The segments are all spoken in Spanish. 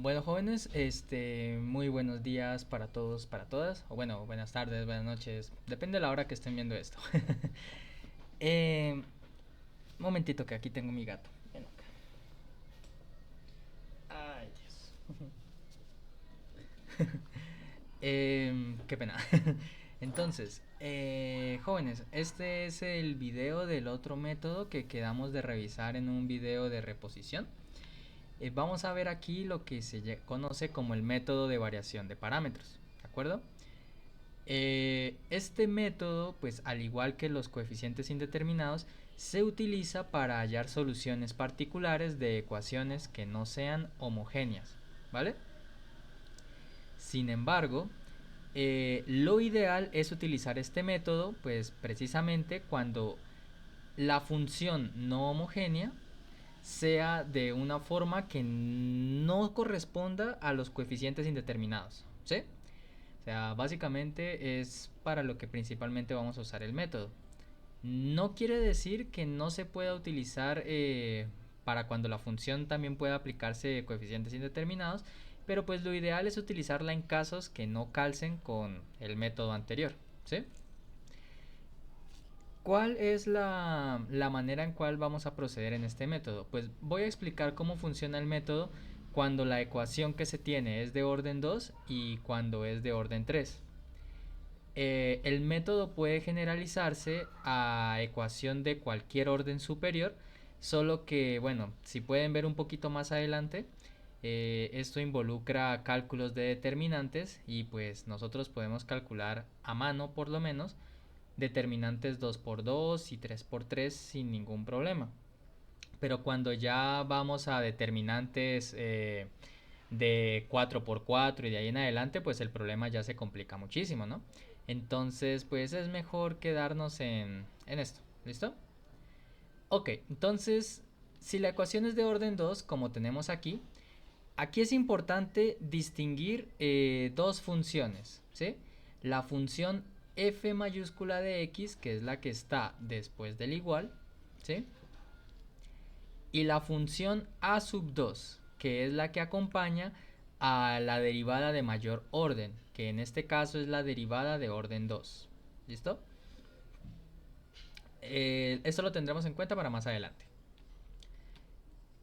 Bueno, jóvenes, muy buenos días para todos, para todas, o bueno, buenas tardes, buenas noches, depende de la hora que estén viendo esto. eh, Momentito que aquí tengo mi gato. Ven acá. Ay, Dios. Qué pena. Entonces, jóvenes, este es el video del otro método que quedamos de revisar en un video de reposición. Vamos a ver aquí lo que se conoce como el método de variación de parámetros, ¿de acuerdo? Este método, pues al igual que los coeficientes indeterminados, se utiliza para hallar soluciones particulares de ecuaciones que no sean homogéneas, ¿vale? Sin embargo, lo ideal es utilizar este método, pues precisamente cuando la función no homogénea sea de una forma que no corresponda a los coeficientes indeterminados, ¿sí? O sea, básicamente es para lo que principalmente vamos a usar el método. No quiere decir que no se pueda utilizar para cuando la función también pueda aplicarse coeficientes indeterminados, pero pues lo ideal es utilizarla en casos que no calcen con el método anterior, ¿sí? ¿Cuál es la manera en cual vamos a proceder en este método? Pues voy a explicar cómo funciona el método cuando la ecuación que se tiene es de orden 2 y cuando es de orden 3. El método puede generalizarse a ecuación de cualquier orden superior, solo que, bueno, si pueden ver un poquito más adelante, esto involucra cálculos de determinantes y pues nosotros podemos calcular a mano por lo menos determinantes 2 por 2 y 3 por 3 sin ningún problema. Pero cuando ya vamos a determinantes de 4 por 4 y de ahí en adelante, pues el problema ya se complica muchísimo, ¿no? Entonces, pues es mejor quedarnos en esto. ¿Listo? Ok, entonces, si la ecuación es de orden 2 como tenemos aquí, aquí es importante distinguir dos funciones, ¿sí? La función f mayúscula de x, que es la que está después del igual, ¿sí? Y la función a sub 2, que es la que acompaña a la derivada de mayor orden, que en este caso es la derivada de orden 2. ¿Listo? Esto lo tendremos en cuenta para más adelante.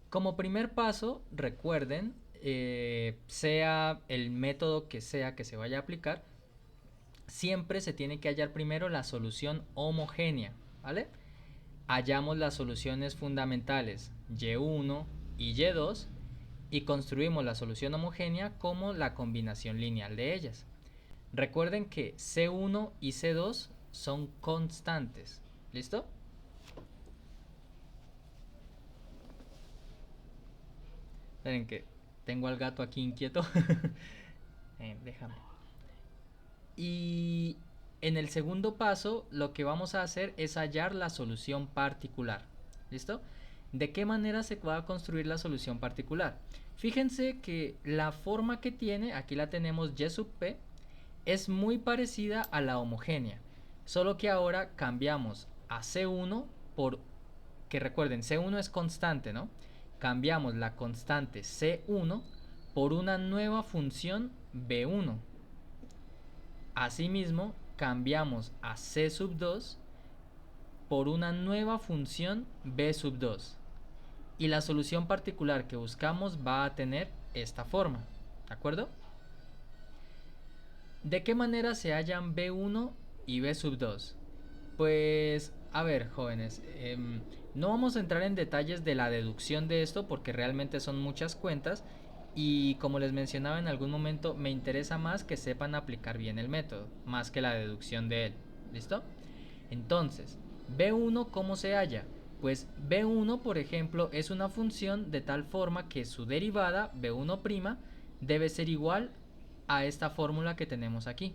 Como primer paso, recuerden, sea el método que sea que se vaya a aplicar, siempre se tiene que hallar primero la solución homogénea, ¿vale? Hallamos las soluciones fundamentales y1 y y2 y construimos la solución homogénea como la combinación lineal de ellas. Recuerden que C1 y C2 son constantes. ¿Listo? Miren que tengo al gato aquí inquieto. Déjame. Y en el segundo paso lo que vamos a hacer es hallar la solución particular. ¿Listo? ¿De qué manera se va a construir la solución particular? Fíjense que la forma que tiene, aquí la tenemos y sub p, es muy parecida a la homogénea, solo que ahora cambiamos a C1 por, que recuerden, C1 es constante, ¿no? Cambiamos la constante C1 por una nueva función B1. Asimismo, cambiamos a C sub 2 por una nueva función B sub 2. Y la solución particular que buscamos va a tener esta forma. ¿De acuerdo? ¿De qué manera se hallan B1 y B sub 2? Pues, a ver, jóvenes, no vamos a entrar en detalles de la deducción de esto porque realmente son muchas cuentas y como les mencionaba en algún momento, me interesa más que sepan aplicar bien el método, más que la deducción de él. ¿Listo? Entonces, B1, ¿cómo se halla? Pues B1, por ejemplo, es una función de tal forma que su derivada, B1', debe ser igual a esta fórmula que tenemos aquí.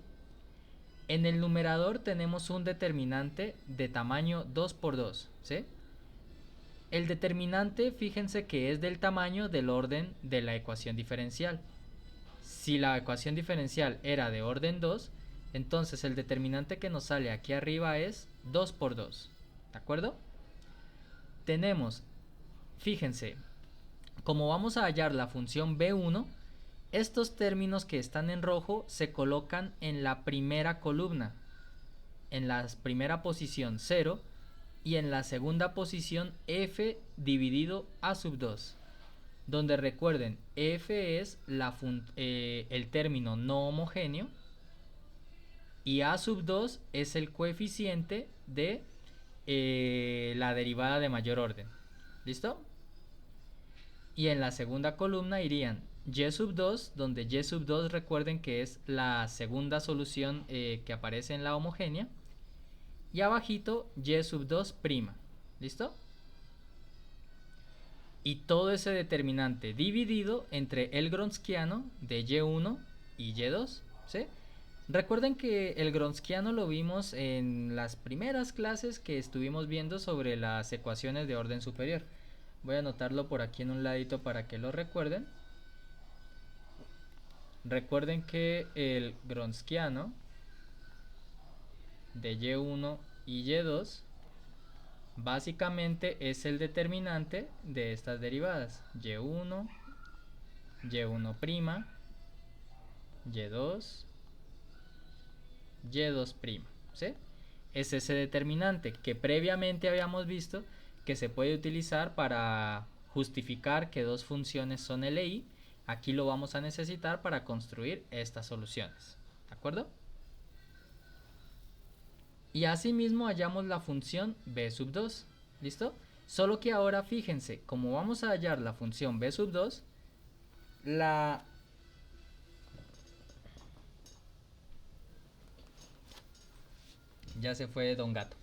En el numerador tenemos un determinante de tamaño 2 por 2, ¿sí? El determinante, fíjense que es del tamaño del orden de la ecuación diferencial. Si la ecuación diferencial era de orden 2, entonces el determinante que nos sale aquí arriba es 2 por 2. ¿De acuerdo? Tenemos, fíjense, como vamos a hallar la función b1, Estos términos que están en rojo se colocan en la primera columna, en la primera posición 0 y en la segunda posición f dividido a sub 2, donde recuerden f es el término no homogéneo y a sub 2 es el coeficiente de la derivada de mayor orden. ¿Listo? Y en la segunda columna irían y sub 2, donde y sub 2 recuerden que es la segunda solución que aparece en la homogénea, y abajito y sub 2 prima. ¿Listo? Y todo ese determinante dividido entre el gronskiano de y1 y y2. ¿Sí? Recuerden que el gronskiano lo vimos en las primeras clases que estuvimos viendo sobre las ecuaciones de orden superior. Voy a anotarlo por aquí en un ladito para que lo recuerden. Recuerden que el gronskiano de y1 y y2 básicamente es el determinante de estas derivadas. y1, y1', y2, y2'. ¿Sí? Es ese determinante que previamente habíamos visto que se puede utilizar para justificar que dos funciones son LI. Aquí lo vamos a necesitar para construir estas soluciones. ¿De acuerdo? Y asimismo hallamos la función b sub 2. ¿Listo? Solo que ahora fíjense, como vamos a hallar la función b sub 2, ya se fue Don Gato.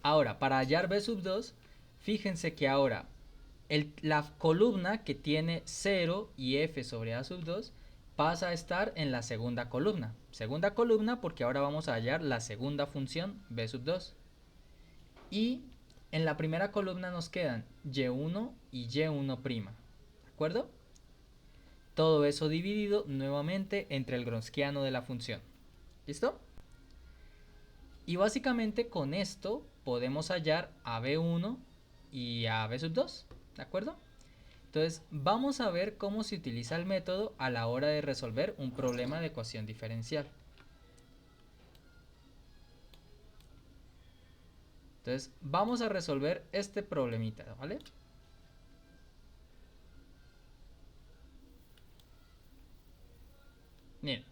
Ahora, para hallar b sub 2, fíjense que ahora la columna que tiene 0 y f sobre a sub 2 pasa a estar en la segunda columna. Segunda columna porque ahora vamos a hallar la segunda función b sub 2. Y en la primera columna nos quedan y1 y y1'. ¿De acuerdo? Todo eso dividido nuevamente entre el gronskiano de la función. ¿Listo? Y básicamente con esto podemos hallar a b1 y a b sub 2. ¿De acuerdo? Entonces vamos a ver cómo se utiliza el método a la hora de resolver un problema de ecuación diferencial. Entonces vamos a resolver este problemita, ¿vale? Bien,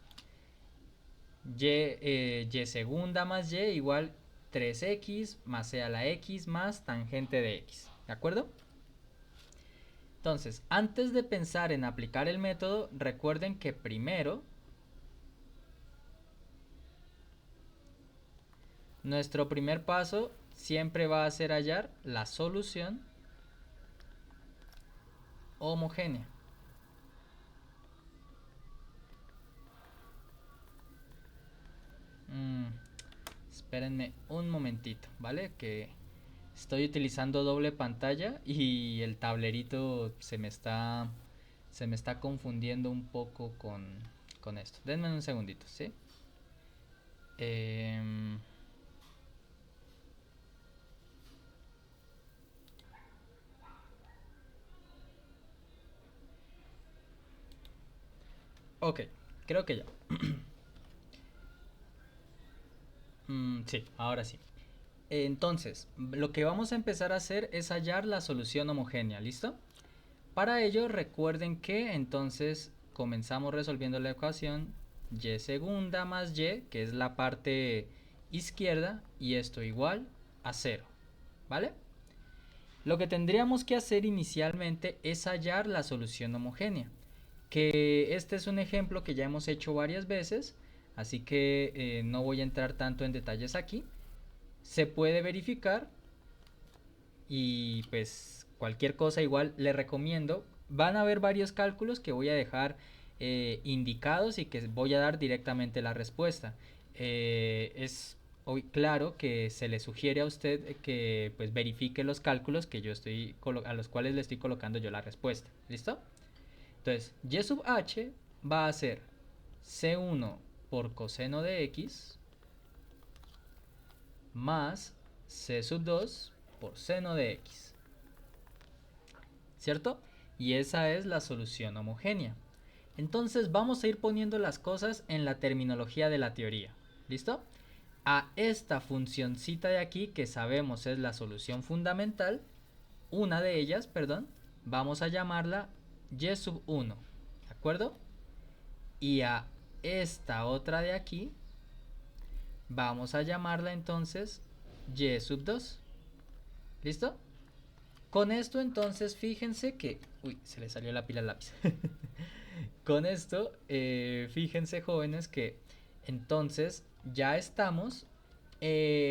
y segunda más y igual 3x más c a la x más tangente de x. ¿De acuerdo? Entonces, antes de pensar en aplicar el método, recuerden que primero nuestro primer paso siempre va a ser hallar la solución homogénea. Espérenme un momentito, ¿vale? Que estoy utilizando doble pantalla y el tablerito se me está confundiendo un poco con esto. Denme un segundito, ¿sí? Ok, creo que ya. Sí, ahora sí. Entonces, lo que vamos a empezar a hacer es hallar la solución homogénea, ¿listo? Para ello, recuerden que entonces comenzamos resolviendo la ecuación y segunda más y, que es la parte izquierda, y esto igual a 0, ¿vale? Lo que tendríamos que hacer inicialmente es hallar la solución homogénea, que este es un ejemplo que ya hemos hecho varias veces, así que no voy a entrar tanto en detalles aquí. Se puede verificar y pues cualquier cosa igual le recomiendo. Van a haber varios cálculos que voy a dejar indicados y que voy a dar directamente la respuesta. Es hoy claro que se le sugiere a usted que pues verifique los cálculos que yo estoy a los cuales le estoy colocando yo la respuesta. ¿Listo? Entonces, y sub h va a ser c1 por coseno de x más c sub 2 por seno de x. ¿Cierto? Y esa es la solución homogénea. Entonces vamos a ir poniendo las cosas en la terminología de la teoría. ¿Listo? A esta funcioncita de aquí, que sabemos es la solución fundamental, una de ellas, perdón, vamos a llamarla y sub 1. ¿De acuerdo? Y a esta otra de aquí vamos a llamarla entonces y sub 2. ¿Listo? Con esto entonces fíjense que... Uy, se le salió la pila al lápiz. Con esto, fíjense jóvenes que entonces ya estamos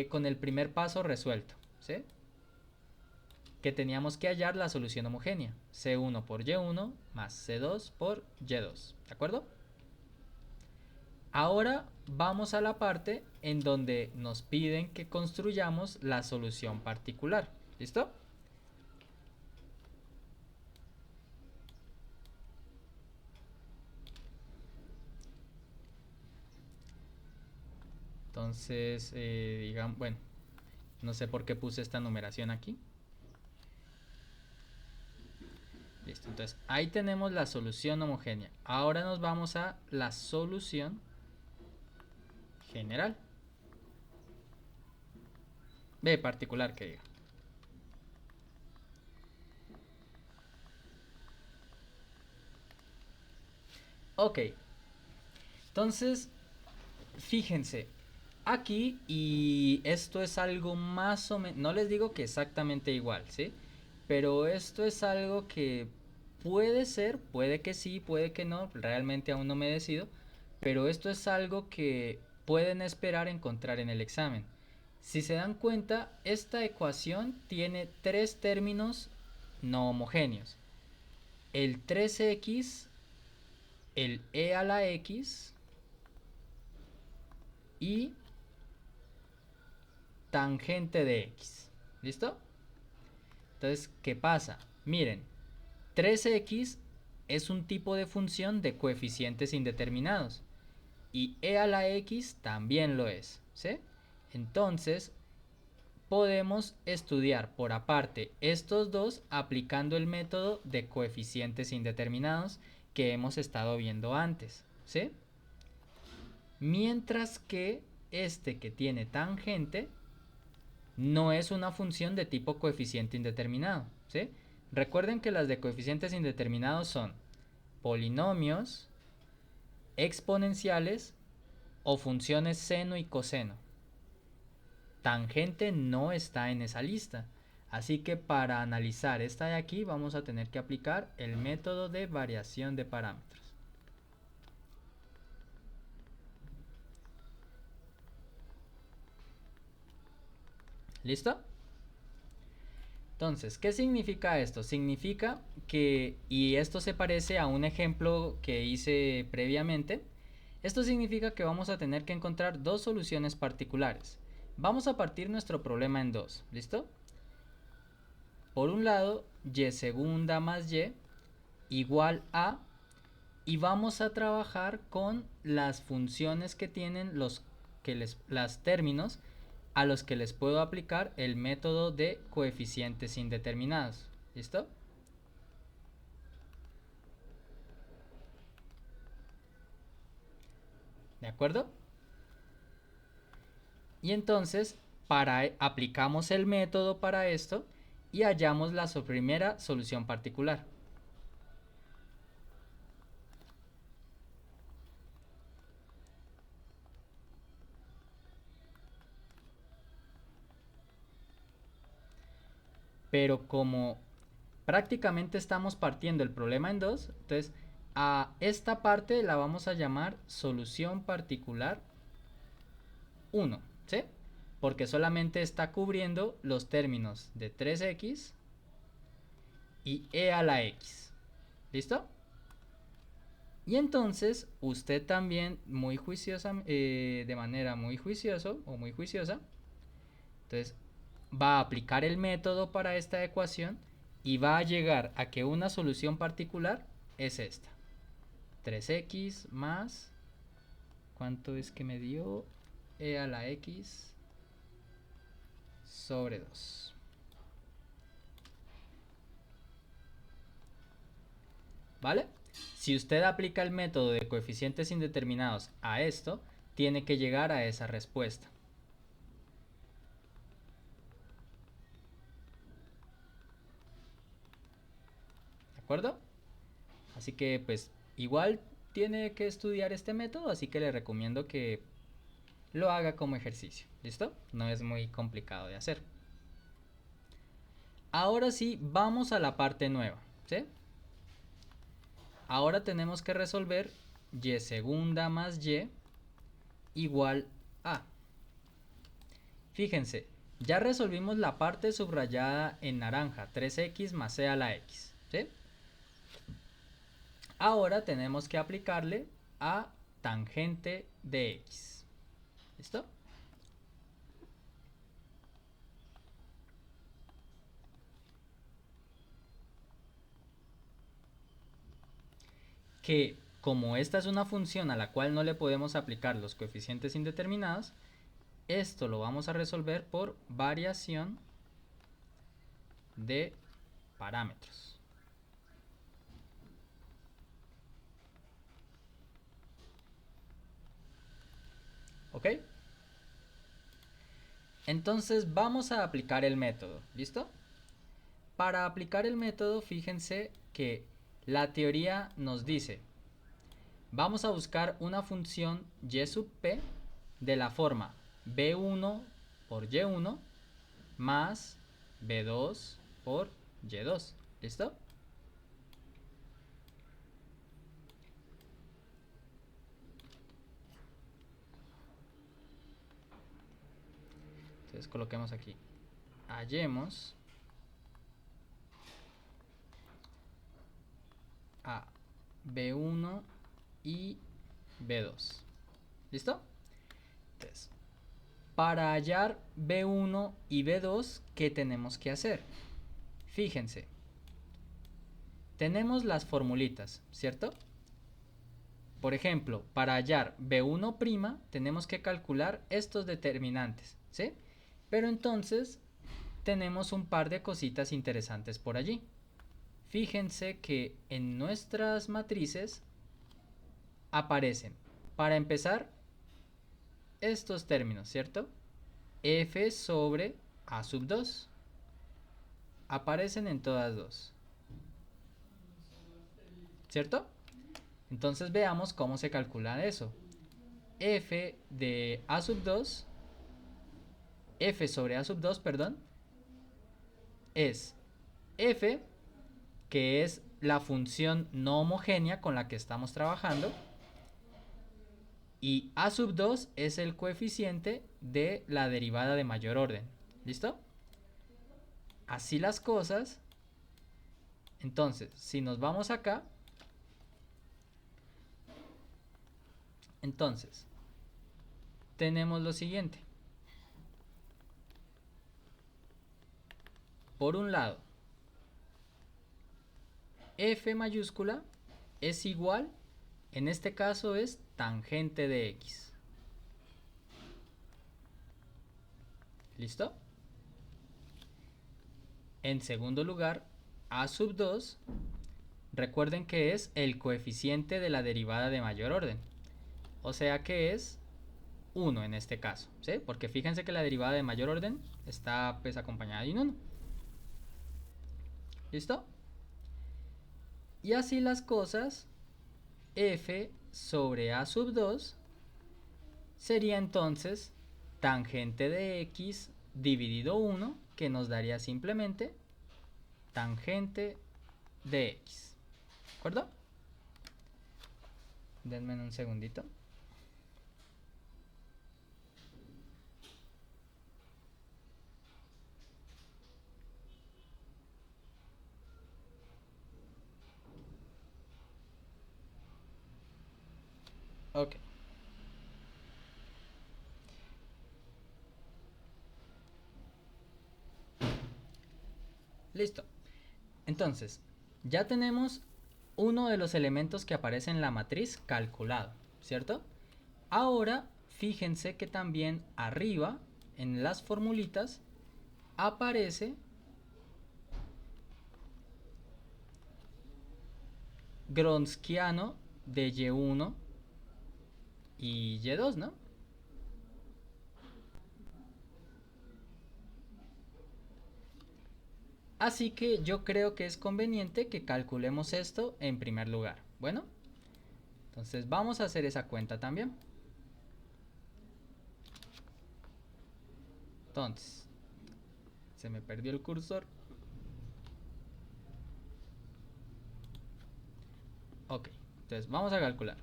con el primer paso resuelto, ¿sí? Que teníamos que hallar la solución homogénea, C1 por Y1 más C2 por Y2, ¿de acuerdo? Ahora vamos a la parte en donde nos piden que construyamos la solución particular, ¿listo? Entonces, digamos, bueno, no sé por qué puse esta numeración aquí. Listo, entonces ahí tenemos la solución homogénea. Ahora nos vamos a la solución general. B particular que diga. Ok, entonces fíjense, aquí y esto es algo más o menos, no les digo que exactamente igual, ¿sí? Pero esto es algo que puede ser, puede que sí, puede que no, realmente aún no me decido, pero esto es algo que pueden esperar encontrar en el examen. Si se dan cuenta, esta ecuación tiene tres términos no homogéneos. El 3x, el e a la x y tangente de x. ¿Listo? Entonces, ¿qué pasa? Miren, 3x es un tipo de función de coeficientes indeterminados y e a la x también lo es, ¿sí? Entonces, podemos estudiar por aparte estos dos aplicando el método de coeficientes indeterminados que hemos estado viendo antes, ¿sí? Mientras que este que tiene tangente no es una función de tipo coeficiente indeterminado, ¿sí? Recuerden que las de coeficientes indeterminados son polinomios, exponenciales o funciones seno y coseno. Tangente no está en esa lista, así que para analizar esta de aquí vamos a tener que aplicar el método de variación de parámetros. ¿Listo? Entonces, ¿qué significa esto? Significa que, y esto se parece a un ejemplo que hice previamente, esto significa que vamos a tener que encontrar dos soluciones particulares. Vamos a partir nuestro problema en dos, ¿listo? Por un lado, y segunda más y igual a, y vamos a trabajar con las funciones que tienen las términos a los que les puedo aplicar el método de coeficientes indeterminados. ¿Listo? ¿De acuerdo? Y entonces aplicamos el método para esto y hallamos la primera solución particular. Pero como prácticamente estamos partiendo el problema en dos, entonces a esta parte la vamos a llamar solución particular 1, ¿sí? Porque solamente está cubriendo los términos de 3x y e a la x. ¿Listo? Y entonces usted también muy juiciosa, de manera muy juicioso o muy juiciosa, entonces va a aplicar el método para esta ecuación y va a llegar a que una solución particular es esta. 3x más, ¿cuánto es que me dio? E a la x sobre 2. ¿Vale? Si usted aplica el método de coeficientes indeterminados a esto, tiene que llegar a esa respuesta. ¿De acuerdo? Así que pues igual tiene que estudiar este método, así que le recomiendo que lo haga como ejercicio. ¿Listo? No es muy complicado de hacer. Ahora sí, vamos a la parte nueva, ¿sí? Ahora tenemos que resolver y segunda más y igual a. Fíjense, ya resolvimos la parte subrayada en naranja, 3x más c a la x, ¿sí? Ahora tenemos que aplicarle a tangente de x. ¿Listo? Que como esta es una función a la cual no le podemos aplicar los coeficientes indeterminados, esto lo vamos a resolver por variación de parámetros. ¿Ok? Entonces vamos a aplicar el método. ¿Listo? Para aplicar el método, fíjense que la teoría nos dice, vamos a buscar una función y sub p de la forma b1 por y1 más b2 por y2. ¿Listo? Entonces coloquemos aquí. Hallemos a b1 y b2. ¿Listo? Entonces, para hallar b1 y b2, ¿qué tenemos que hacer? Fíjense, tenemos las formulitas, ¿cierto? Por ejemplo, para hallar b1' tenemos que calcular estos determinantes, ¿sí? Pero entonces tenemos un par de cositas interesantes por allí. Fíjense que en nuestras matrices aparecen, para empezar, estos términos, ¿cierto? F sobre A sub 2. Aparecen en todas dos, ¿cierto? Entonces veamos cómo se calcula eso. F de A sub 2, F sobre A sub 2, perdón, es F, que es la función no homogénea con la que estamos trabajando, y A sub 2 es el coeficiente de la derivada de mayor orden. ¿Listo? Así las cosas. Entonces, si nos vamos acá, entonces tenemos lo siguiente. Por un lado, F mayúscula es igual, en este caso es tangente de x. ¿Listo? En segundo lugar, A sub 2, recuerden que es el coeficiente de la derivada de mayor orden. O sea que es 1 en este caso, ¿sí? Porque fíjense que la derivada de mayor orden está pues acompañada de un 1. ¿Listo? Y así las cosas, F sobre A sub 2 sería entonces tangente de x dividido 1, que nos daría simplemente tangente de x. ¿De acuerdo? Denme un segundito. Ok. Listo. Entonces, ya tenemos uno de los elementos que aparece en la matriz calculado, ¿cierto? Ahora, fíjense que también arriba, en las formulitas, aparece Gronskiano de y1 y y2, ¿no? Así que yo creo que es conveniente que calculemos esto en primer lugar. Bueno, entonces vamos a hacer esa cuenta también. Entonces, se me perdió el cursor. Ok, entonces vamos a calcular.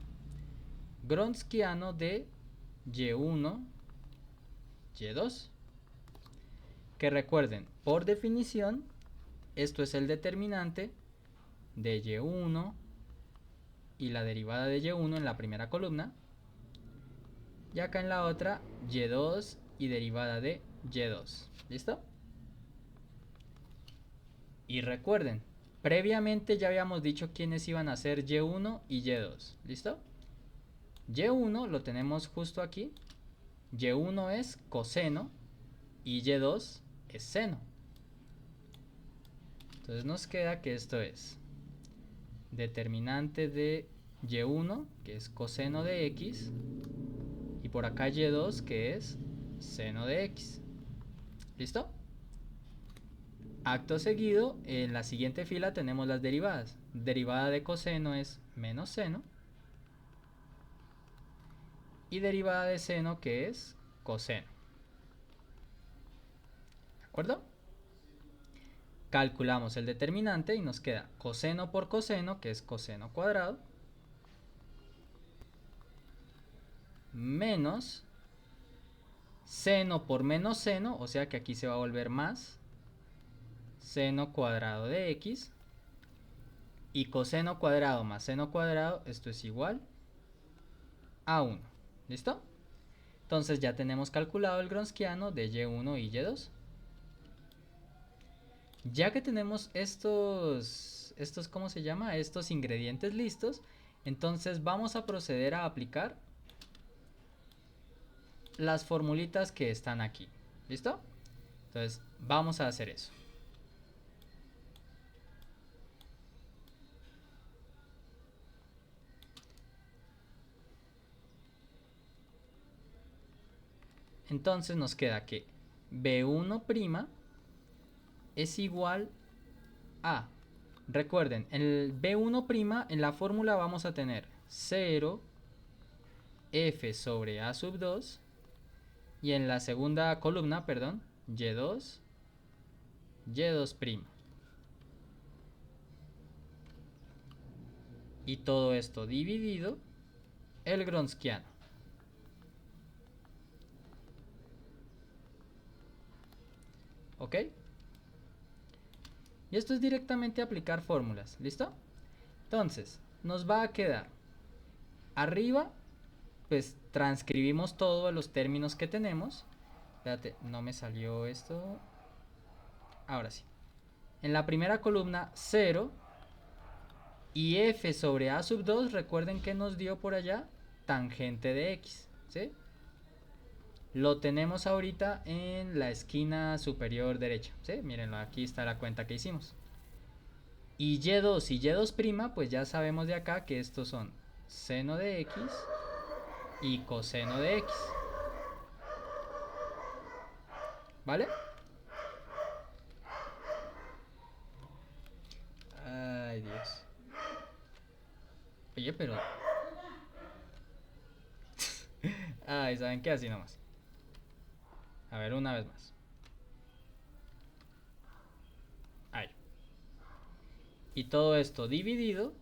Gronskiano de y1, y2. Que recuerden, por definición, esto es el determinante de y1 y la derivada de y1 en la primera columna. Y acá en la otra, y2 y derivada de y2. ¿Listo? Y recuerden, previamente ya habíamos dicho quiénes iban a ser y1 y y2. ¿Listo? y1 lo tenemos justo aquí. y1 es coseno y y2 es seno. Entonces nos queda que esto es determinante de y1, que es coseno de x, y por acá y2, que es seno de x. ¿Listo? Acto seguido, en la siguiente fila tenemos las derivadas. Derivada de coseno es menos seno. Y derivada de seno, que es coseno. ¿De acuerdo? Calculamos el determinante y nos queda coseno por coseno, que es coseno cuadrado, menos seno por menos seno, o sea que aquí se va a volver más seno cuadrado de x, y coseno cuadrado más seno cuadrado, esto es igual a 1. ¿Listo? Entonces ya tenemos calculado el gronskiano de y1 y y2. Ya que tenemos ¿cómo se llama? Estos ingredientes listos, entonces vamos a proceder a aplicar las formulitas que están aquí. ¿Listo? Entonces vamos a hacer eso. Entonces nos queda que B1' es igual a, recuerden, en el B1' en la fórmula vamos a tener 0 F sobre A sub 2 y en la segunda columna, perdón, Y2, Y2'. Y todo esto dividido el gronskiano. ¿Ok? Y esto es directamente aplicar fórmulas. ¿Listo? Entonces, nos va a quedar arriba, pues transcribimos todos los términos que tenemos. Espérate, no me salió esto. Ahora sí. En la primera columna 0 y f sobre a sub 2, recuerden que nos dio por allá tangente de x, ¿sí? Lo tenemos ahorita en la esquina superior derecha, ¿sí? Mírenlo, aquí está la cuenta que hicimos. Y y2 y y2', pues ya sabemos de acá que estos son seno de x y coseno de x. ¿Vale? Ay, Dios. Oye, pero... Ay, ¿saben qué? Así nomás. A ver, una vez más. Ahí. Y todo esto dividido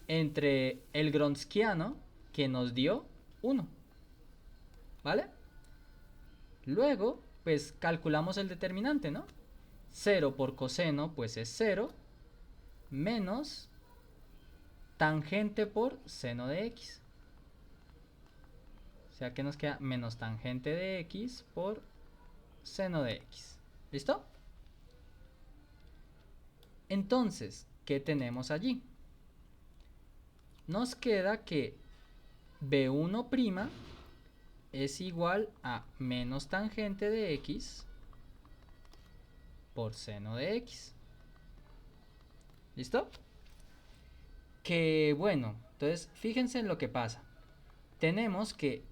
entre el gronskiano que nos dio 1. ¿Vale? Luego, pues calculamos el determinante, ¿no? 0 por coseno, pues es 0, menos tangente por seno de x. O sea que nos queda menos tangente de x por seno de x. ¿Listo? Entonces, ¿qué tenemos allí? Nos queda que B1' es igual a menos tangente de x por seno de x. ¿Listo? Que bueno, entonces fíjense en lo que pasa. Tenemos que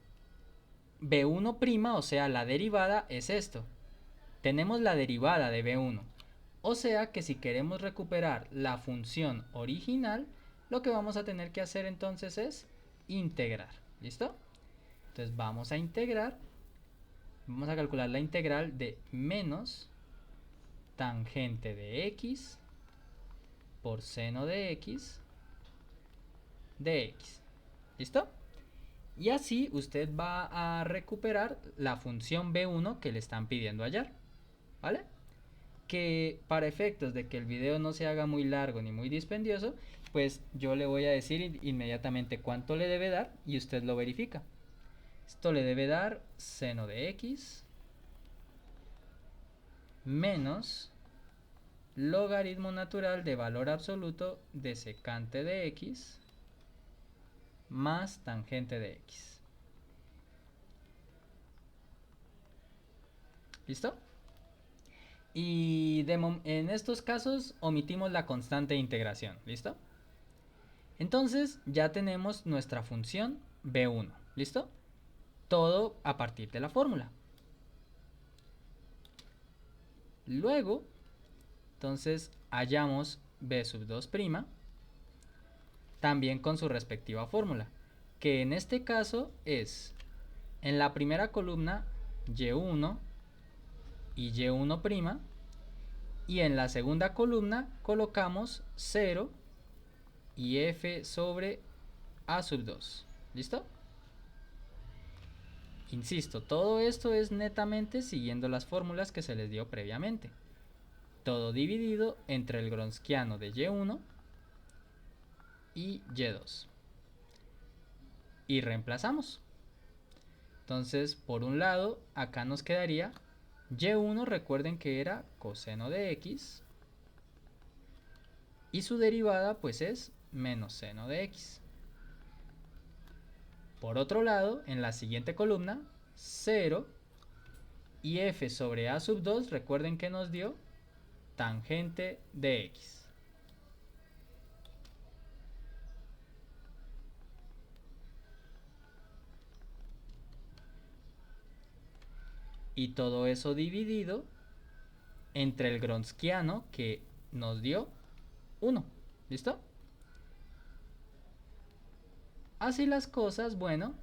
B1', o sea, la derivada es esto. Tenemos la derivada de B1. O sea que si queremos recuperar la función original, lo que vamos a tener que hacer entonces es integrar. ¿Listo? Entonces vamos a integrar, vamos a calcular la integral de menos tangente de x por seno de x. ¿Listo? Y así usted va a recuperar la función b1 que le están pidiendo hallar. ¿Vale? Que para efectos de que el video no se haga muy largo ni muy dispendioso, pues yo le voy a decir inmediatamente cuánto le debe dar y usted lo verifica. Esto le debe dar seno de x menos logaritmo natural de valor absoluto de secante de x más tangente de x. ¿Listo? Y en estos casos omitimos la constante de integración. ¿Listo? Entonces ya tenemos nuestra función b1. ¿Listo? Todo a partir de la fórmula. Luego, entonces hallamos b sub 2' también con su respectiva fórmula, que en este caso es en la primera columna y1 y y1', y en la segunda columna colocamos 0 y f sobre a sub 2. ¿Listo? Insisto, todo esto es netamente siguiendo las fórmulas que se les dio previamente. Todo dividido entre el gronskiano de y1 y y2. Y reemplazamos. Entonces, por un lado, acá nos quedaría y1, recuerden que era coseno de x, y su derivada pues es menos seno de x. Por otro lado, en la siguiente columna, 0 y f sobre a sub 2, recuerden que nos dio tangente de x. Y todo eso dividido entre el gronskiano que nos dio 1. ¿Listo? Así las cosas, bueno,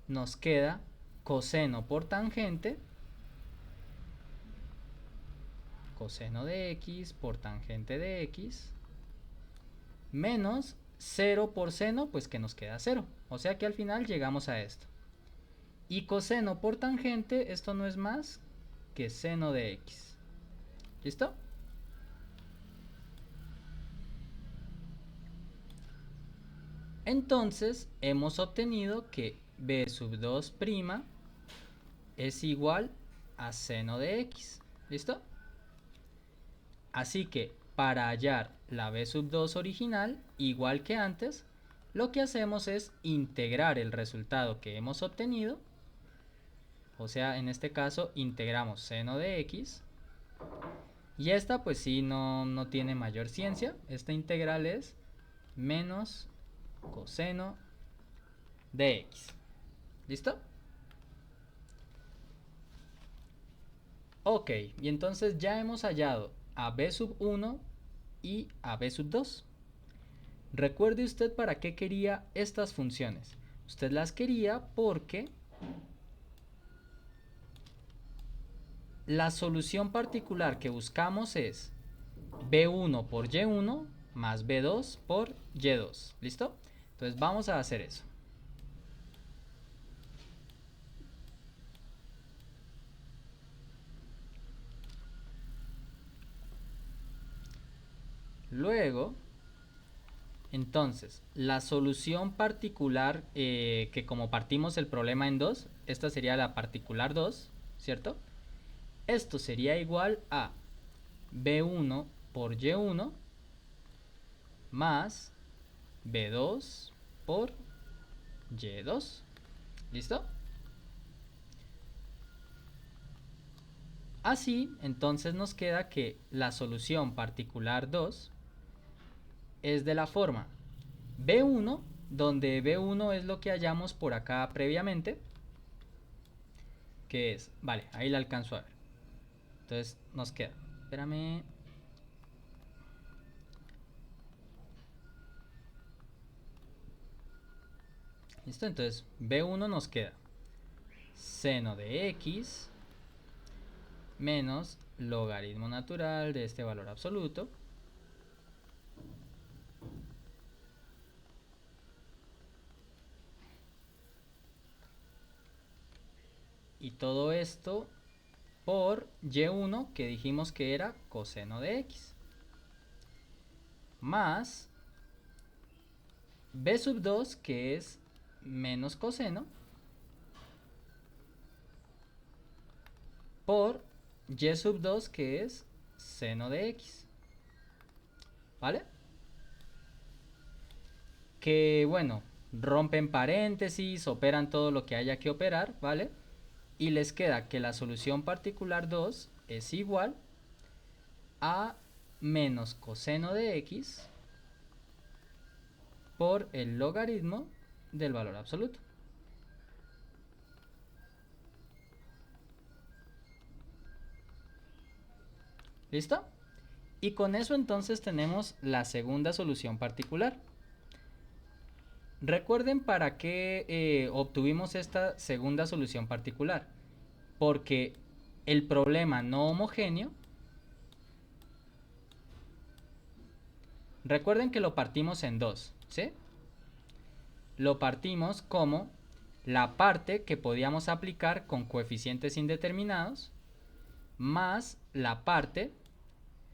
nos queda coseno por tangente, coseno de x por tangente de x, menos 0 por seno, pues que nos queda 0. O sea que al final llegamos a esto. Y coseno por tangente, esto no es más que seno de x. ¿Listo? Entonces hemos obtenido que b sub 2' es igual a seno de x. ¿Listo? Así que para hallar la b sub 2 original, igual que antes, lo que hacemos es integrar el resultado que hemos obtenido. O sea, en este caso integramos seno de x. Y esta pues sí no tiene mayor ciencia. Esta integral es menos coseno de x. ¿Listo? Ok, y entonces ya hemos hallado a b sub 1 y a b sub 2. Recuerde usted para qué quería estas funciones. Usted las quería porque la solución particular que buscamos es b1 por y1 más b2 por y2. ¿Listo? Entonces vamos a hacer eso. Luego, entonces, la solución particular, que como partimos el problema en dos, esta sería la particular 2, ¿cierto? Esto sería igual a b1 por y1 más b2 por y2. ¿Listo? Así, entonces nos queda que la solución particular 2 es de la forma B1, donde B1 es lo que hallamos por acá previamente, que es, vale, ahí la alcanzo a ver. Entonces nos queda, espérame. Listo, entonces B1 nos queda seno de x menos logaritmo natural de este valor absoluto y todo esto por y1 que dijimos que era coseno de x más b sub 2 que es menos coseno por y sub 2 que es seno de x, ¿vale? Que bueno, rompen paréntesis, operan todo lo que haya que operar, ¿vale? Y les queda que la solución particular 2 es igual a menos coseno de x por el logaritmo del valor absoluto. ¿Listo? Y con eso entonces tenemos la segunda solución particular. Recuerden para qué obtuvimos esta segunda solución particular. Porque el problema no homogéneo, recuerden que lo partimos en dos, ¿sí? Lo partimos como la parte que podíamos aplicar con coeficientes indeterminados más la parte,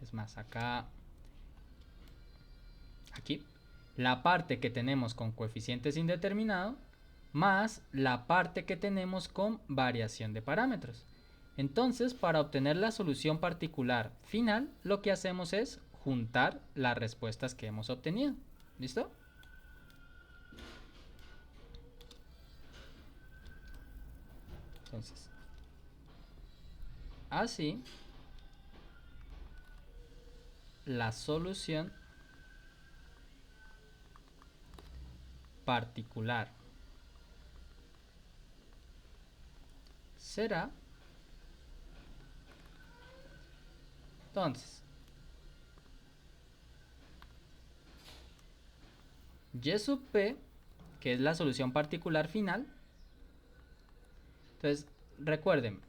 es más, acá, aquí, la parte que tenemos con coeficientes indeterminados más la parte que tenemos con variación de parámetros. Entonces, para obtener la solución particular final, lo que hacemos es juntar las respuestas que hemos obtenido. ¿Listo? Entonces, así, la solución particular será, entonces, y sub p, que es la solución particular final. Entonces, recuerden,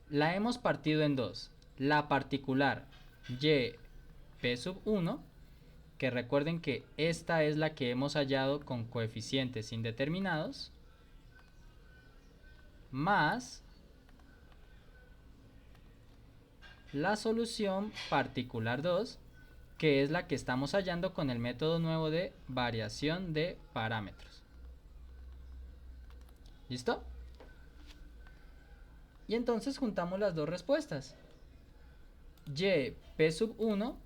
la hemos partido en dos. La particular y p sub 1, que recuerden que esta es la que hemos hallado con coeficientes indeterminados, más la solución particular 2, que es la que estamos hallando con el método nuevo de variación de parámetros. ¿Listo? Y entonces juntamos las dos respuestas. Y p sub 1,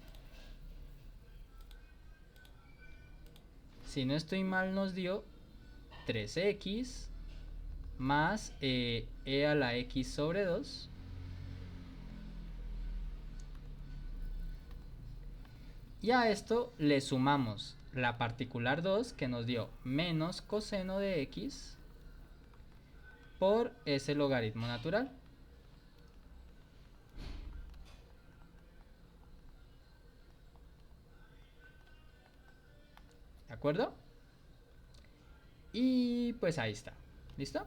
si no estoy mal, nos dio 3x más e a la x sobre 2 y a esto le sumamos la particular 2 que nos dio menos coseno de x por ese logaritmo natural. ¿De acuerdo? Y pues ahí está. ¿Listo?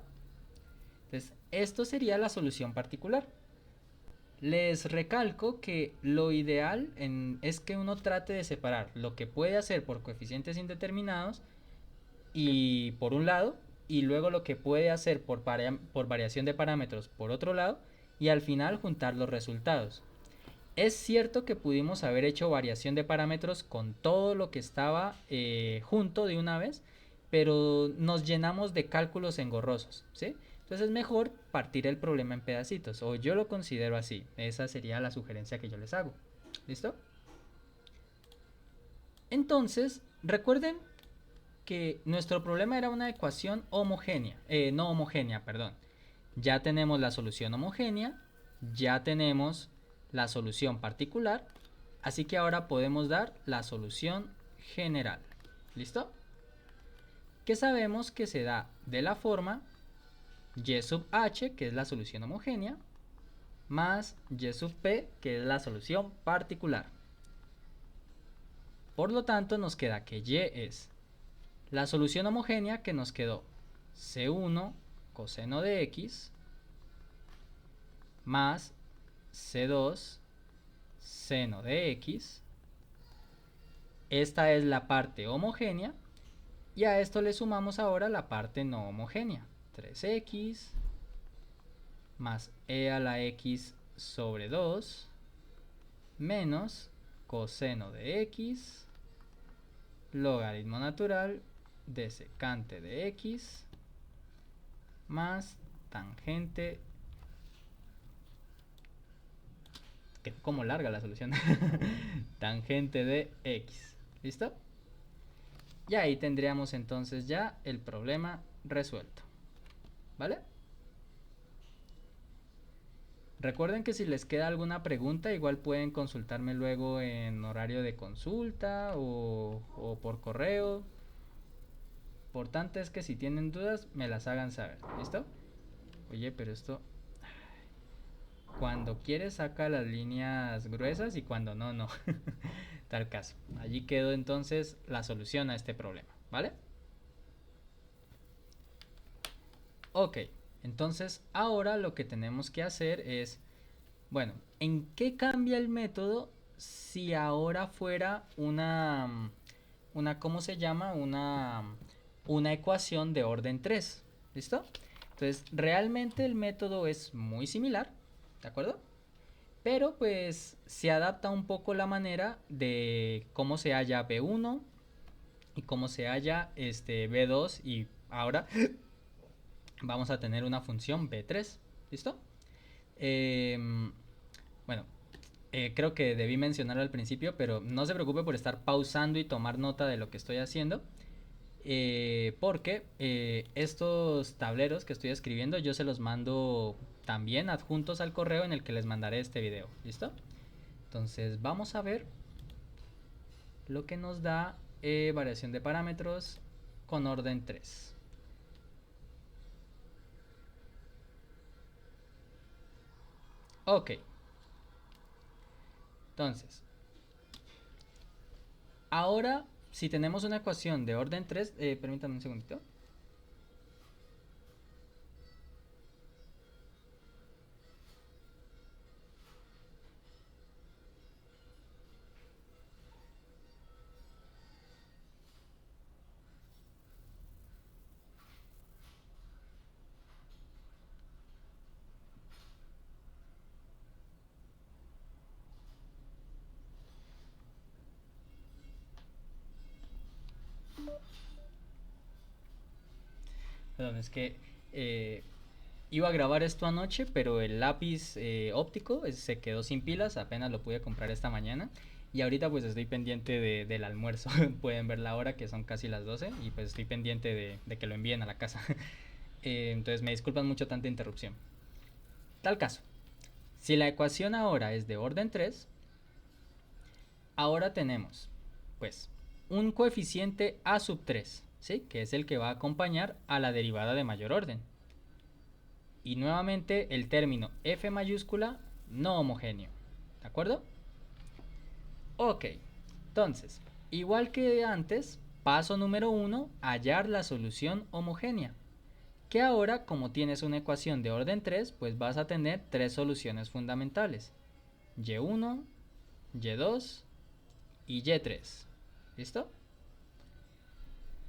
Entonces, esto sería la solución particular. Les recalco que lo ideal es que uno trate de separar lo que puede hacer por coeficientes indeterminados y por un lado, y luego lo que puede hacer por variación de parámetros por otro lado, y al final juntar los resultados. Es cierto que pudimos haber hecho variación de parámetros con todo lo que estaba junto de una vez, pero nos llenamos de cálculos engorrosos, ¿sí? Entonces es mejor partir el problema en pedacitos, o yo lo considero así. Esa sería la sugerencia que yo les hago. ¿Listo? Entonces, recuerden que nuestro problema era una ecuación homogénea, no homogénea, perdón. Ya tenemos la solución homogénea, ya tenemos la solución particular, así que ahora podemos dar la solución general. ¿Listo? que sabemos que se da de la forma y sub h, que es la solución homogénea, más y sub p, que es la solución particular. Por lo tanto, nos queda que y es la solución homogénea, que nos quedó C1 coseno de x más C2 seno de x. Esta es la parte homogénea y a esto le sumamos ahora la parte no homogénea. 3x más e a la x sobre 2 menos coseno de x logaritmo natural de secante de x más tangente, que como larga la solución, tangente de x. ¿Listo? Y ahí tendríamos entonces ya el problema resuelto. ¿Vale? Recuerden que si les queda alguna pregunta, igual pueden consultarme luego en horario de consulta o por correo. Importante es que si tienen dudas, me las hagan saber. ¿Listo? Oye, pero esto... Cuando quieres saca las líneas gruesas y cuando no, no. Tal caso. Allí quedó entonces la solución a este problema. ¿Vale? Ok. Entonces ahora lo que tenemos que hacer es... Bueno, ¿en qué cambia el método si ahora fuera ¿cómo se llama? Una ecuación de orden 3. ¿Listo? Entonces, realmente el método es muy similar, ¿de acuerdo? Pero pues se adapta un poco la manera de cómo se halla B1 y cómo se halla B2 y ahora vamos a tener una función B3. ¿Listo? Bueno, creo que debí mencionarlo al principio, pero no se preocupe por estar pausando y tomar nota de lo que estoy haciendo. Porque estos tableros que estoy escribiendo yo se los mando también adjuntos al correo en el que les mandaré este video. ¿Listo? Entonces vamos a ver lo que nos da variación de parámetros con orden 3. Ok. Entonces, ahora si tenemos una ecuación de orden 3, permítanme un segundito. Perdón, es que iba a grabar esto anoche, pero el lápiz óptico se quedó sin pilas, apenas lo pude comprar esta mañana. Y ahorita pues estoy pendiente del almuerzo. Pueden ver la hora, que son casi las 12, y pues estoy pendiente de que lo envíen a la casa. Entonces me disculpan mucho tanta interrupción. Tal caso, si la ecuación ahora es de orden 3, ahora tenemos pues un coeficiente a sub 3, ¿sí? Que es el que va a acompañar a la derivada de mayor orden. Y nuevamente el término f mayúscula no homogéneo. ¿De acuerdo? Ok, entonces, igual que antes, paso número 1, hallar la solución homogénea. Que ahora, como tienes una ecuación de orden 3, pues vas a tener tres soluciones fundamentales. Y1, Y2 y Y3. ¿Listo?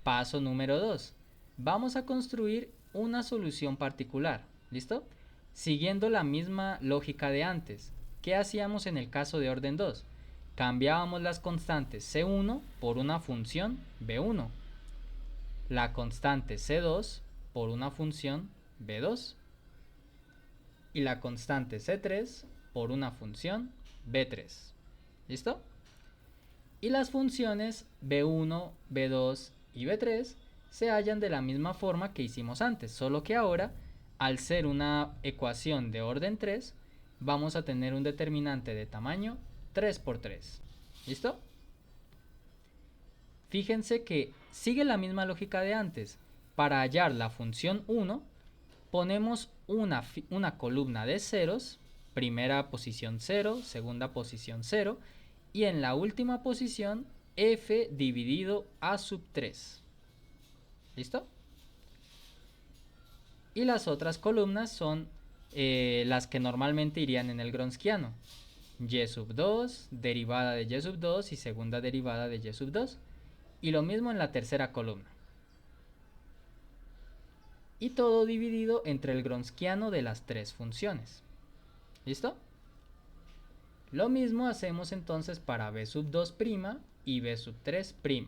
Paso número 2. Vamos a construir una solución particular. ¿Listo? Siguiendo la misma lógica de antes. ¿Qué hacíamos en el caso de orden 2? Cambiábamos las constantes C1 por una función B1. La constante C2 por una función B2. Y la constante C3 por una función B3. ¿Listo? Y las funciones B1, B2 y B3 se hallan de la misma forma que hicimos antes, solo que ahora, al ser una ecuación de orden 3, vamos a tener un determinante de tamaño 3 por 3. ¿Listo? Fíjense que sigue la misma lógica de antes. Para hallar la función 1, ponemos una columna de ceros, primera posición 0, segunda posición 0, y en la última posición f dividido a sub 3. ¿Listo? Y las otras columnas son las que normalmente irían en el gronskiano. Y sub 2, derivada de y sub 2 y segunda derivada de y sub 2. Y lo mismo en la tercera columna. Y todo dividido entre el gronskiano de las tres funciones. ¿Listo? Lo mismo hacemos entonces para b sub 2' y b sub 3'.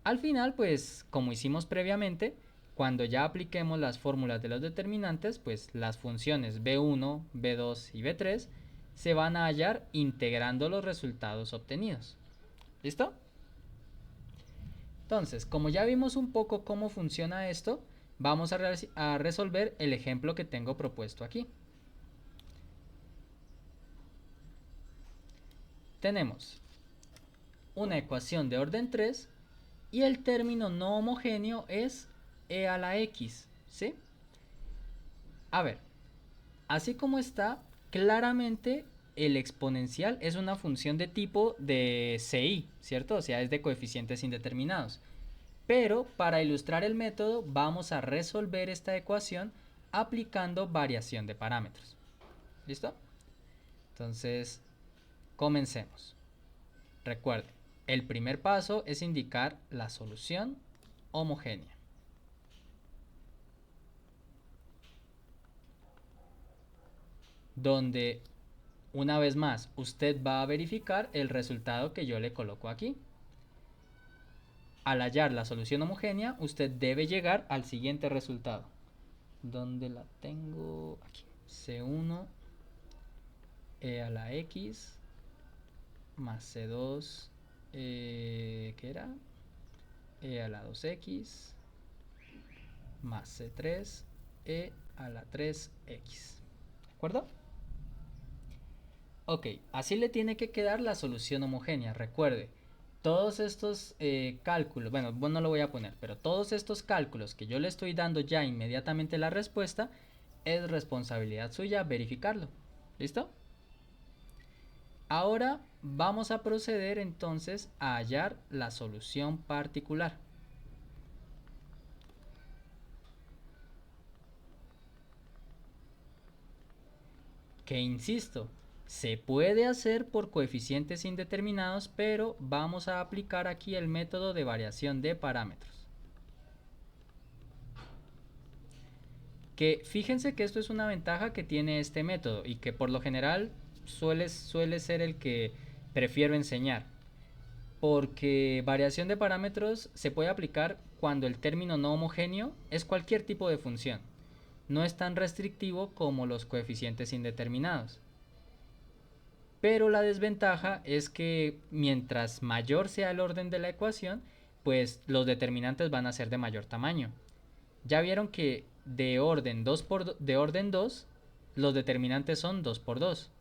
Al final, pues, como hicimos previamente, cuando ya apliquemos las fórmulas de los determinantes, pues las funciones b1, b2 y b3 se van a hallar integrando los resultados obtenidos. ¿Listo? Entonces, como ya vimos un poco cómo funciona esto, vamos a resolver el ejemplo que tengo propuesto aquí. Tenemos una ecuación de orden 3 y el término no homogéneo es e a la x, ¿sí? A ver, así como está, claramente el exponencial es una función de tipo de CI, ¿cierto? O sea, es de coeficientes indeterminados. Pero para ilustrar el método vamos a resolver esta ecuación aplicando variación de parámetros. ¿Listo? Entonces, comencemos. Recuerden, el primer paso es indicar la solución homogénea. Donde, una vez más, usted va a verificar el resultado que yo le coloco aquí. Al hallar la solución homogénea, usted debe llegar al siguiente resultado. ¿Dónde la tengo? Aquí. C1 e a la x más C2, ¿qué era? E a la 2x más C3 e a la 3x. ¿De acuerdo? Ok, así le tiene que quedar la solución homogénea. Recuerde, todos estos cálculos, bueno, no lo voy a poner, pero todos estos cálculos que yo le estoy dando ya inmediatamente la respuesta, es responsabilidad suya verificarlo. ¿Listo? Ahora vamos a proceder entonces a hallar la solución particular. Que insisto, se puede hacer por coeficientes indeterminados, pero vamos a aplicar aquí el método de variación de parámetros. Que fíjense que esto es una ventaja que tiene este método y que por lo general suele ser el que prefiero enseñar. Porque variación de parámetros se puede aplicar cuando el término no homogéneo es cualquier tipo de función. No es tan restrictivo como los coeficientes indeterminados. Pero la desventaja es que mientras mayor sea el orden de la ecuación, pues los determinantes van a ser de mayor tamaño. Ya vieron que de orden 2, los determinantes son 2 por 2.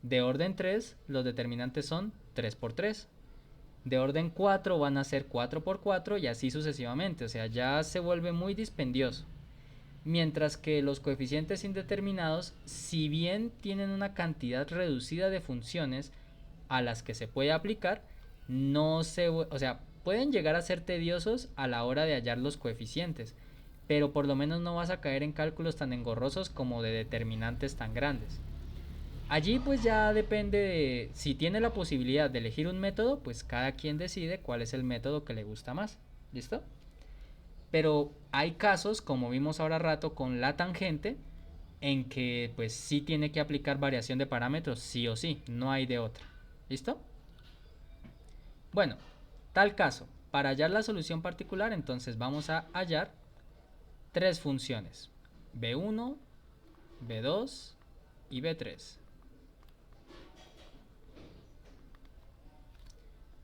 De orden 3, los determinantes son 3 por 3. De orden 4 van a ser 4 por 4 y así sucesivamente. O sea, ya se vuelve muy dispendioso. Mientras que los coeficientes indeterminados, si bien tienen una cantidad reducida de funciones a las que se puede aplicar, no se, o sea, pueden llegar a ser tediosos a la hora de hallar los coeficientes, pero por lo menos no vas a caer en cálculos tan engorrosos como de determinantes tan grandes. Allí pues ya depende de si tiene la posibilidad de elegir un método, pues cada quien decide cuál es el método que le gusta más. ¿Listo? Pero hay casos, como vimos ahora rato con la tangente, en que pues sí tiene que aplicar variación de parámetros sí o sí, no hay de otra. ¿Listo? Bueno, tal caso, para hallar la solución particular, entonces vamos a hallar tres funciones, b1, b2 y b3.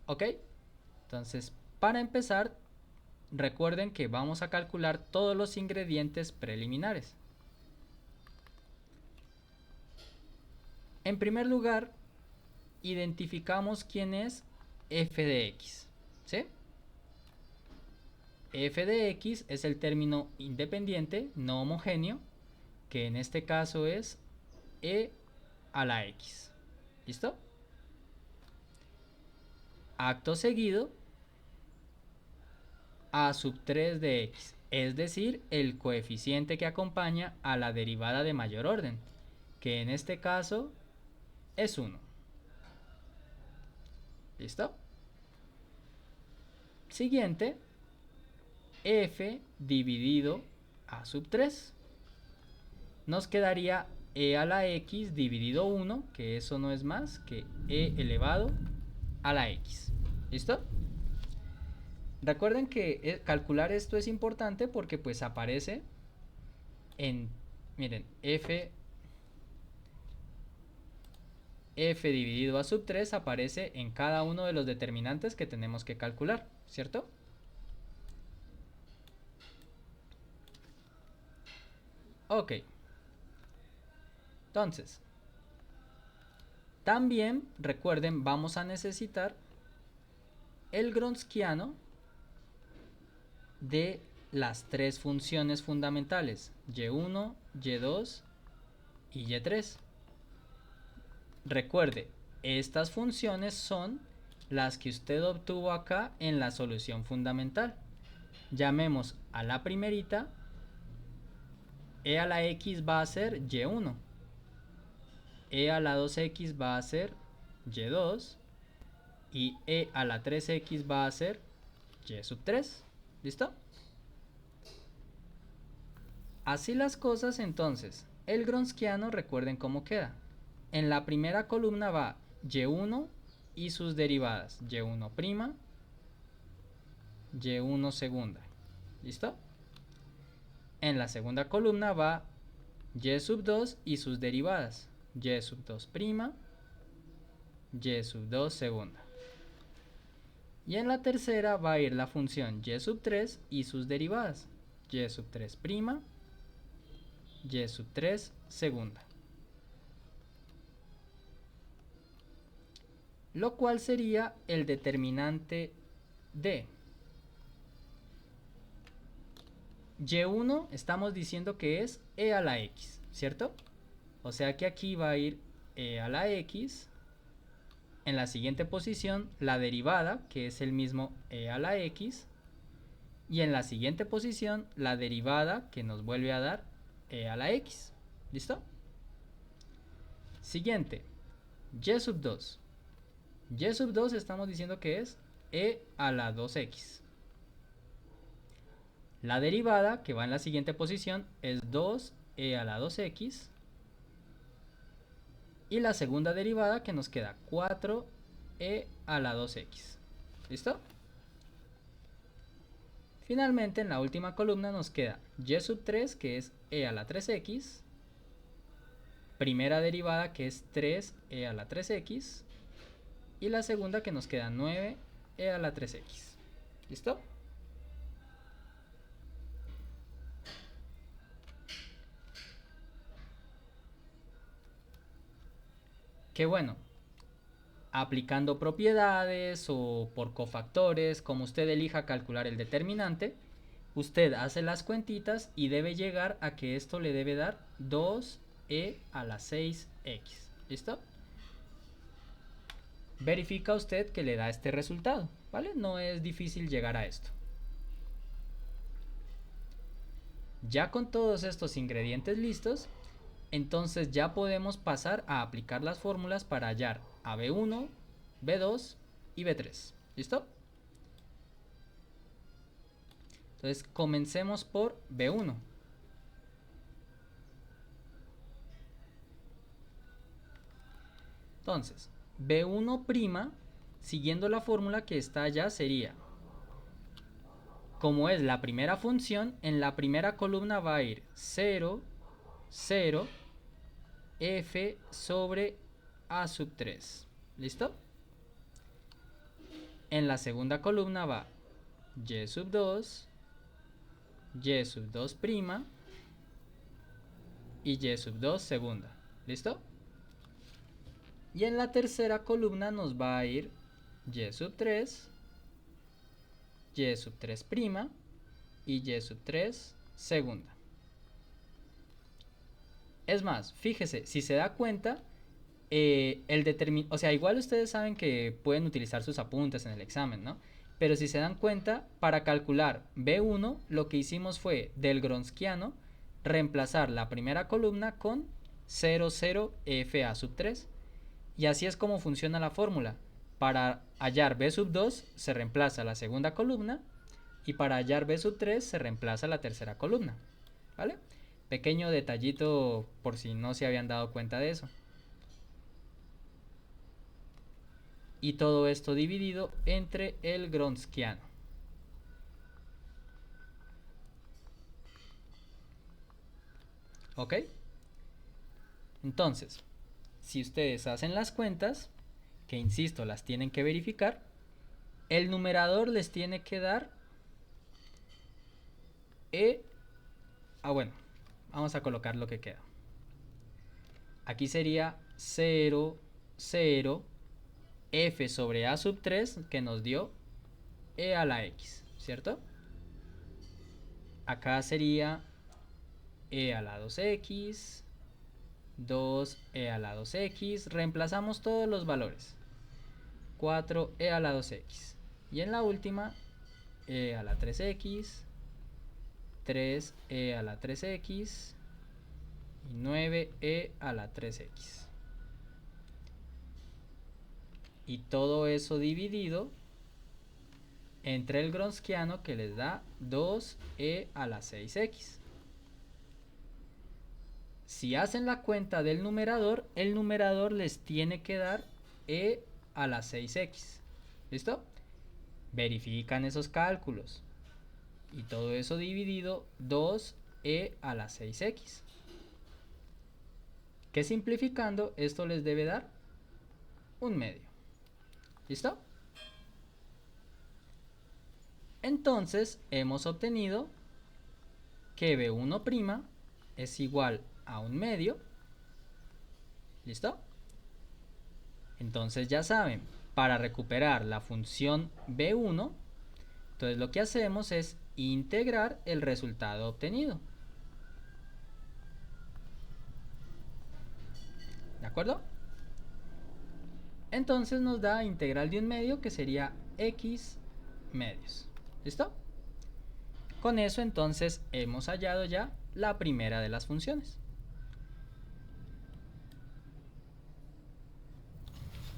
¿Ok? Entonces, para empezar, recuerden que vamos a calcular todos los ingredientes preliminares. En primer lugar, identificamos quién es f de x, ¿sí? F de x es el término independiente no homogéneo, que en este caso es e a la x. ¿Listo? Acto seguido, a sub 3 de x, es decir, el coeficiente que acompaña a la derivada de mayor orden, que en este caso es 1. ¿Listo? Siguiente, f dividido a sub 3. Nos quedaría e a la x dividido 1, que eso no es más que e elevado a la x. ¿Listo? Recuerden que calcular esto es importante porque pues aparece en, miren, f dividido a sub 3 aparece en cada uno de los determinantes que tenemos que calcular, ¿cierto? Ok. Entonces, también recuerden, vamos a necesitar el Gronskiano de las tres funciones fundamentales, y1, y2 y y3. Recuerde, estas funciones son las que usted obtuvo acá en la solución fundamental. Llamemos a la primerita, e a la x va a ser y1, e a la 2x va a ser y2 y e a la 3x va a ser y sub 3. ¿Listo? Así las cosas, entonces, el Gronskiano, recuerden cómo queda. En la primera columna va y1 y sus derivadas, y1', y1 segunda. ¿Listo? En la segunda columna va y sub 2 y sus derivadas, y sub 2', y sub 2 segunda. Y en la tercera va a ir la función y sub 3 y sus derivadas, y sub 3', y sub 3 segunda. Lo cual sería el determinante de y1, estamos diciendo que es e a la x, ¿cierto? O sea que aquí va a ir e a la x. En la siguiente posición, la derivada, que es el mismo e a la x. Y en la siguiente posición, la derivada, que nos vuelve a dar e a la x. ¿Listo? Siguiente, y sub 2. Y sub 2 estamos diciendo que es e a la 2x. La derivada, que va en la siguiente posición, es 2e a la 2x. Y la segunda derivada, que nos queda 4e a la 2x. ¿Listo? Finalmente, en la última columna nos queda y sub 3, que es e a la 3x. Primera derivada, que es 3e a la 3x. Y la segunda, que nos queda 9e a la 3x. ¿Listo? Que bueno, aplicando propiedades o por cofactores, como usted elija calcular el determinante, usted hace las cuentitas y debe llegar a que esto le debe dar 2e a la 6x. ¿Listo? Verifica usted que le da este resultado, ¿vale? No es difícil llegar a esto. Ya con todos estos ingredientes listos, entonces ya podemos pasar a aplicar las fórmulas para hallar a B1, B2 y B3. ¿Listo? Entonces comencemos por B1. Entonces, B1', siguiendo la fórmula que está allá, sería, como es la primera función, en la primera columna va a ir 0, 0, f sobre a sub 3. ¿Listo? En la segunda columna va y sub 2, y sub 2' y y sub 2 segunda. ¿Listo? Y en la tercera columna nos va a ir y sub 3, y sub 3 prima y y sub 3 segunda. Es más, fíjese, si se da cuenta, o sea, igual ustedes saben que pueden utilizar sus apuntes en el examen, ¿no? Pero si se dan cuenta, para calcular B1, lo que hicimos fue del Gronskiano reemplazar la primera columna con 0, 0, FA sub 3. Y así es como funciona la fórmula. Para hallar B sub 2 se reemplaza la segunda columna y para hallar B sub 3 se reemplaza la tercera columna. ¿Vale? Pequeño detallito por si no se habían dado cuenta de eso. Y todo esto dividido entre el Gronskiano. ¿Ok? Entonces, si ustedes hacen las cuentas, que insisto, las tienen que verificar, el numerador les tiene que dar bueno, vamos a colocar lo que queda. Aquí sería 0, 0, f sobre a sub 3 que nos dio e a la x, ¿cierto? Acá sería e a la 2x, 2e a la 2x, reemplazamos todos los valores. 4e a la 2x. Y en la última, e a la 3x, 3e a la 3x y 9e a la 3x. Y todo eso dividido entre el Gronskiano que les da 2e a la 6x. Si hacen la cuenta del numerador, el numerador les tiene que dar e a la 6x. ¿Listo? Verifican esos cálculos. Y todo eso dividido 2e a la 6x. Que simplificando, esto les debe dar un medio. ¿Listo? Entonces hemos obtenido que B1' es igual a un medio. ¿Listo? Entonces ya saben, para recuperar la función B1, entonces lo que hacemos es integrar el resultado obtenido. ¿De acuerdo? Entonces nos da integral de un medio que sería x medios. ¿Listo? Con eso entonces hemos hallado ya la primera de las funciones.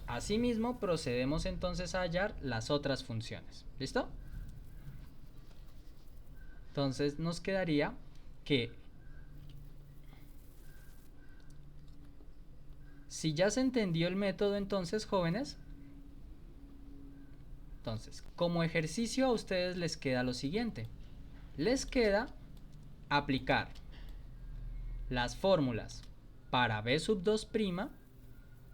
Asimismo procedemos entonces a hallar las otras funciones. ¿Listo? Entonces nos quedaría que si ya se entendió el método entonces, jóvenes, entonces como ejercicio a ustedes les queda lo siguiente. Les queda aplicar las fórmulas para b sub 2'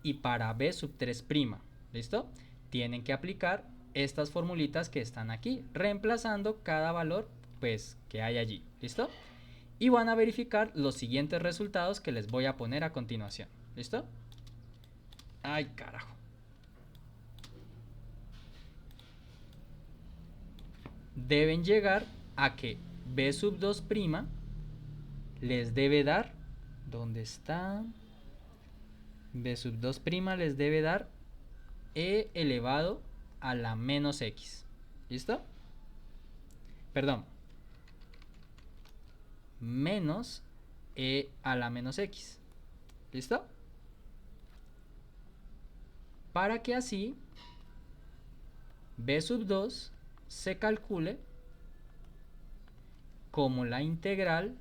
y para b sub 3'. ¿Listo? Tienen que aplicar estas formulitas que están aquí, reemplazando cada valor pues que hay allí. ¿Listo? Y van a verificar los siguientes resultados que les voy a poner a continuación. ¿Listo? Ay, carajo. Deben llegar a que b sub 2' les debe dar, ¿dónde está? B sub 2' les debe dar e elevado a la menos x. ¿Listo? Perdón. Menos e a la menos x. ¿Listo? Para que así b sub 2 se calcule como la integral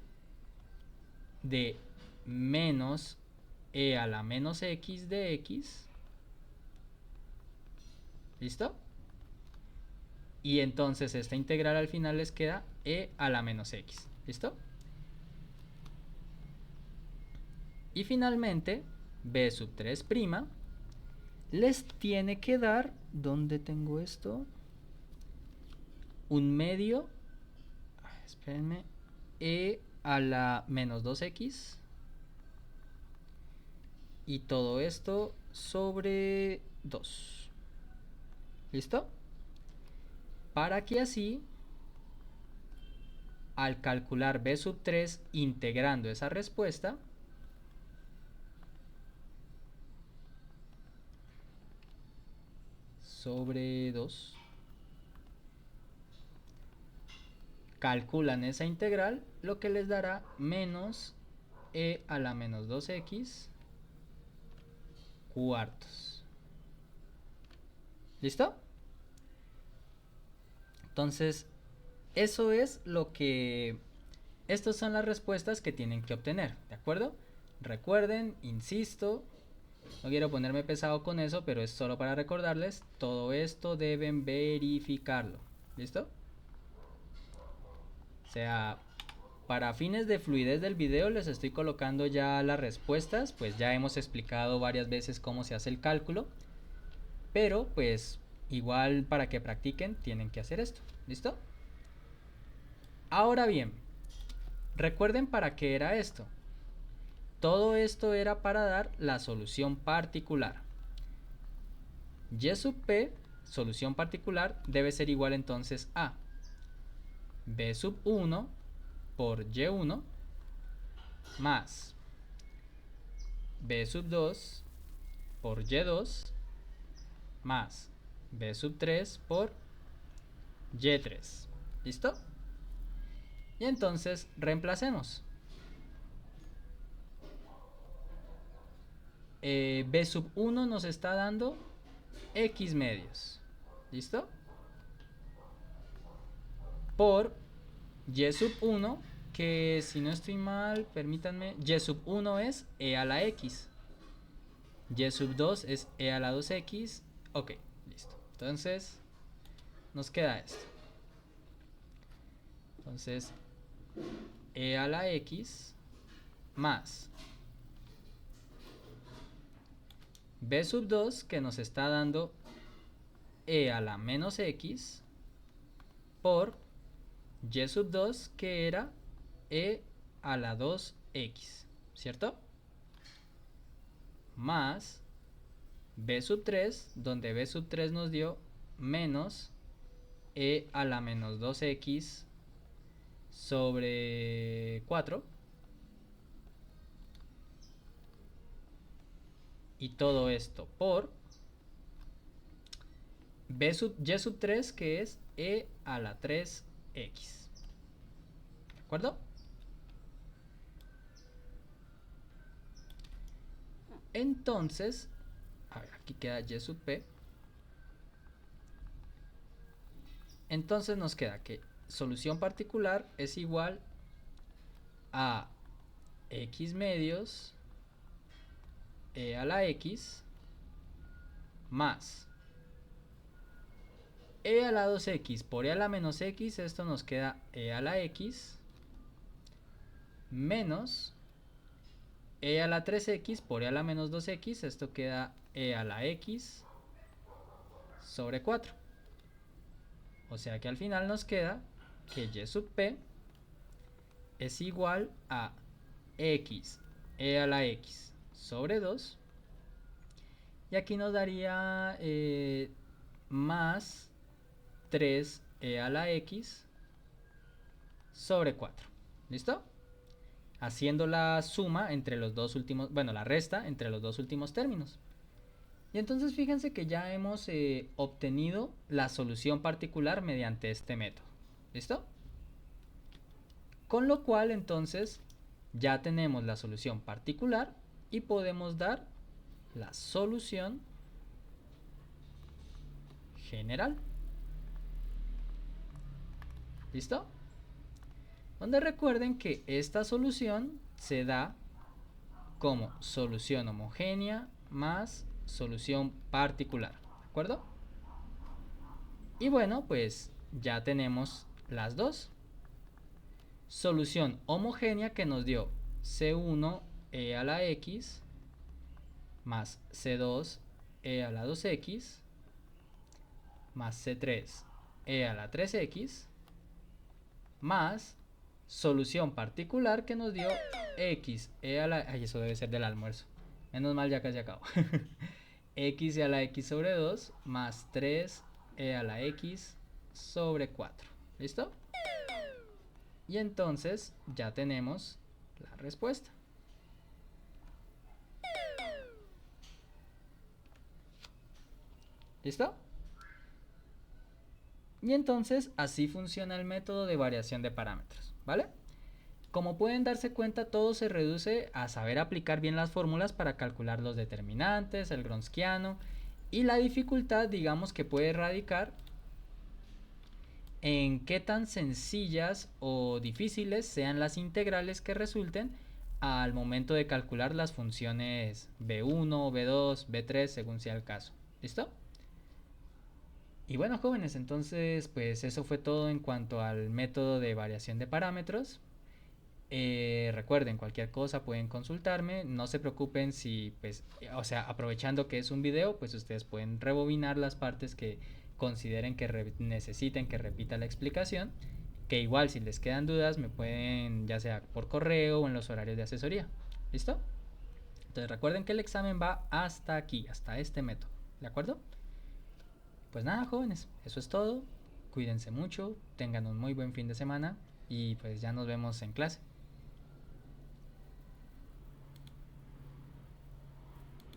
de menos e a la menos x de x. ¿Listo? Y entonces esta integral al final les queda e a la menos x. ¿Listo? Y finalmente, b sub 3' les tiene que dar, ¿dónde tengo esto? Un medio, espérenme, e a la menos 2x. Y todo esto sobre 2. ¿Listo? Para que así, al calcular b sub 3 integrando esa respuesta, sobre 2, calculan esa integral, lo que les dará menos e a la menos 2x cuartos. ¿Listo? Entonces, eso es lo que... Estas son las respuestas que tienen que obtener, ¿de acuerdo? Recuerden, insisto, no quiero ponerme pesado con eso, pero es solo para recordarles, todo esto deben verificarlo. ¿Listo? O sea, para fines de fluidez del video les estoy colocando ya las respuestas, pues ya hemos explicado varias veces cómo se hace el cálculo, pero pues igual para que practiquen tienen que hacer esto. ¿Listo? Ahora bien, recuerden para qué era esto. Todo esto era para dar la solución particular. Y sub p, solución particular, debe ser igual entonces a b sub 1 por y1 más b sub 2 por y2 más b sub 3 por y3. ¿Listo? Y entonces reemplacemos. B sub 1 nos está dando x medios. ¿Listo? Por y sub 1, que si no estoy mal, permítanme, y sub 1 es e a la x. Y sub 2 es e a la 2x. Ok, listo. Entonces, nos queda esto. Entonces, e a la x más b sub 2, que nos está dando e a la menos x, por y sub 2, que era e a la 2x, ¿cierto? Más b sub 3, donde b sub 3 nos dio menos e a la menos 2x sobre 4. Y todo esto por y sub 3, que es e a la 3x. ¿De acuerdo? Entonces, a ver, aquí queda y sub p. Entonces nos queda que solución particular es igual a x medios e a la x más e a la 2x por e a la menos x, esto nos queda e a la x menos e a la 3x por e a la menos 2x, esto queda e a la x sobre 4. O sea que al final nos queda que y sub p es igual a x e a la x sobre 2. Y aquí nos daría más 3e a la x sobre 4. ¿Listo? Haciendo la suma entre los dos últimos, bueno, la resta entre los dos últimos términos. Y entonces fíjense que ya hemos obtenido la solución particular mediante este método. ¿Listo? Con lo cual entonces ya tenemos la solución particular y podemos dar la solución general. ¿Listo? Donde recuerden que esta solución se da como solución homogénea más solución particular. ¿De acuerdo? Y bueno, pues ya tenemos las dos. Solución homogénea que nos dio C1 e a la x más C2 e a la 2x más C3 e a la 3x más solución particular que nos dio x e a la... Ay, eso debe ser del almuerzo. Menos mal, ya casi acabo. X e a la x sobre 2 más 3 e a la x sobre 4. ¿Listo? Y entonces ya tenemos la respuesta. ¿Listo? Y entonces así funciona el método de variación de parámetros, ¿vale? Como pueden darse cuenta, todo se reduce a saber aplicar bien las fórmulas para calcular los determinantes, el Gronskiano, y la dificultad, digamos, que puede radicar en qué tan sencillas o difíciles sean las integrales que resulten al momento de calcular las funciones b1, b2, b3, según sea el caso. ¿Listo? Y bueno, jóvenes, entonces pues eso fue todo en cuanto al método de variación de parámetros. Recuerden, cualquier cosa pueden consultarme, no se preocupen si, pues, o sea, aprovechando que es un video, pues ustedes pueden rebobinar las partes que consideren que necesiten que repita la explicación, que igual si les quedan dudas me pueden, ya sea por correo o en los horarios de asesoría. ¿Listo? Entonces recuerden que el examen va hasta aquí, hasta este método, ¿de acuerdo? Pues nada, jóvenes, eso es todo. Cuídense mucho, tengan un muy buen fin de semana y pues ya nos vemos en clase.